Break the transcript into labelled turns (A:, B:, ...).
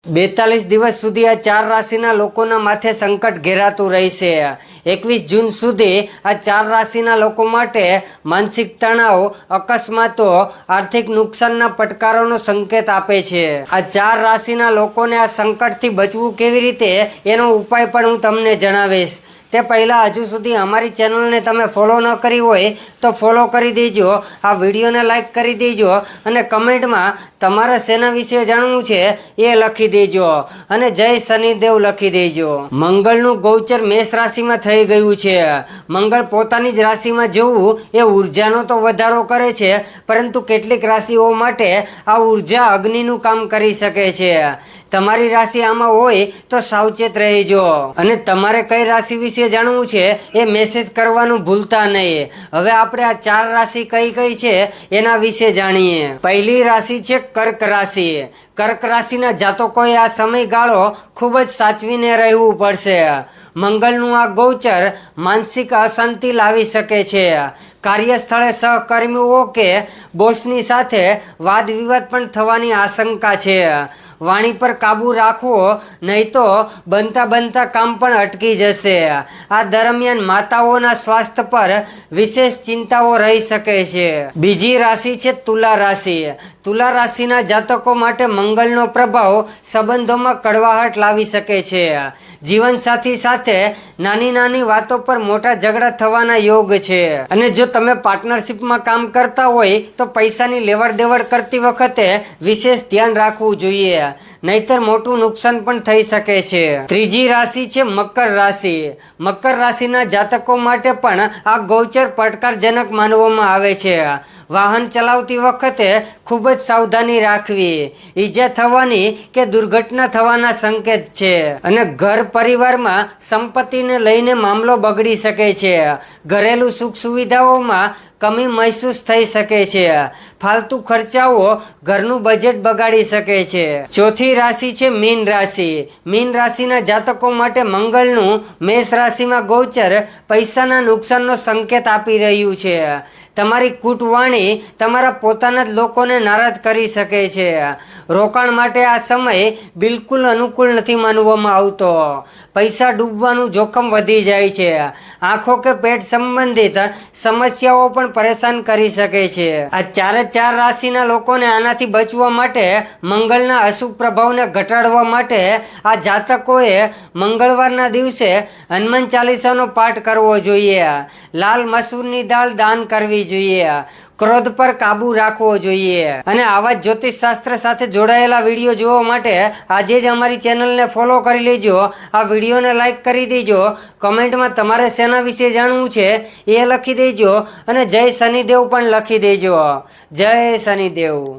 A: 42 દિવસ સુધી આ 4 રાશિના લોકોના માથે સંકટ ઘેરાતું રહેશે। 21 જૂન સુધી આ 4 રાશિના લોકો માટે માનસિક તણાવ, અકસ્માતો, આર્થિક નુકસાનના પડકારોનો સંકેત આપે છે। આ 4 રાશિના લોકોને આ સંકટથી બચવું કેવી રીતે એનો ઉપાય પણ હું તમને જણાવીશ। તે પહેલાં હજુ સુધી અમારી ચેનલને તમે ફોલો ન કરી હોય તો ફોલો કરી દેજો, આ વિડીયોને લાઈક કરી દેજો અને કમેન્ટમાં તમારે શેના વિશે જાણવું છે એ લખી દેજો અને જય શનિદેવ લખી દેજો। મંગળનું ગોચર મેષ રાશિમાં થઈ ગયું છે। મંગળ પોતાની જ રાશિમાં જવું એ ઉર્જાનો તો વધારો કરે છે, પરંતુ કેટલીક રાશિઓ માટે આ ઉર્જા અગ્નિનું કામ કરી શકે છે। તમારી રાશિ આમાં હોય તો સાવચેત રહેજો અને તમારે કઈ રાશિ વિશે જાણવું છે એ મેસેજ કરવાનું ભૂલતા નહીં। હવે આપણે આ 4 રાશિ કઈ કઈ છે એના વિશે જાણીએ। પહેલી રાશિ છે કર્ક રાશિ। કર્ક રાશિના જાતકોએ આ સમયગાળો ખૂબ જ સાચવીને રહેવું પડશે। મંગળનું આ ગોચર માનસિક અશાંતિ લાવી શકે છે। કાર્યસ્થળે સહકર્મીઓ કે બોસની સાથે વાદ વિવાદ પણ થવાની આશંકા છે। વાણી પર કાબુ રાખવો, નહીં તો બનતા કામ પણ અટકી જશે। આ દરમિયાન માતાઓના સ્વાસ્થ્ય પર વિશેષ ચિંતાઓ રહી શકે છે। બીજી રાશિ છે તુલા રાશિ। તુલા રાશિના જાતકો માટે મંગળનો પ્રભાવ સંબંધોમાં કડવાહટ લાવી શકે છે। જીવનસાથી સાથે નાની વાતો પર મોટા ઝઘડા થવાના યોગ છે અને જો તમે પાર્ટનરશિપમાં કામ કરતા હોય તો પૈસાની લેવડ દેવડ કરતી વખતે વિશેષ ધ્યાન રાખવું જોઈએ, નહીતર મોટું નુકસાન પણ થઈ શકે છે। ત્રીજી રાશિ છે મકર રાશિ। મકર રાશિના જાતકો માટે પણ આ ગોચર પડકારજનક માનવામાં આવે છે। વાહન ચલાવતી વખતે ખૂબ જ સાવધાની રાખવી, ઈજા થવાની કે દુર્ઘટના થવાના સંકેત છે અને ઘર પરિવારમાં સંપત્તિને લઈને મામલો બગડી શકે છે। ઘરેલું સુખ સુવિધાઓમાં કમી મહેસૂસ થઈ શકે છે। ફાલતુ ખર્ચાઓ ઘરનું બજેટ બગાડી શકે છે। ચોથી રાશિ છે મીન રાશિ। મીન રાશિના જાતકો માટે મંગળનું મેષ રાશિમાં ગોચર પૈસાના નુકસાનનો સંકેત આપી રહ્યું છે। તમારી કૂટવાણી તમારા પોતાના જ લોકોને નારાજ કરી શકે છે। રોકાણ માટે આ સમય બિલકુલ અનુકૂળ નથી માનવામાં આવતો। પૈસા ડૂબવાનું જોખમ વધી જાય છે। આંખો કે પેટ સંબંધિત સમસ્યાઓ પણ પરેશાન કરી શકે છે। આ 4 રાશિના લોકોને આનાથી બચવા માટે, મંગળના અશુભ પ્રભાવને ઘટાડવા માટે આ જાતકોએ મંગળવારના દિવસે હનુમાન ચાલીસાનો પાઠ કરવો જોઈએ। લાલ મસૂરની દાળ દાન કરવી જોઈએ। ક્રોધ પર કાબુ રાખવો જોઈએ અને આવા જ્યોતિષ શાસ્ત્ર સાથે જોડાયેલા વિડીયો જોવા માટે આજે જ અમારી ચેનલને ફોલો કરી લેજો, આ વિડીયોને લાઈક કરી દેજો, કમેન્ટમાં તમારે શેના વિશે જાણવું છે એ લખી દેજો અને જય શનિદેવ પણ લખી દેજો। જય શનિદેવ।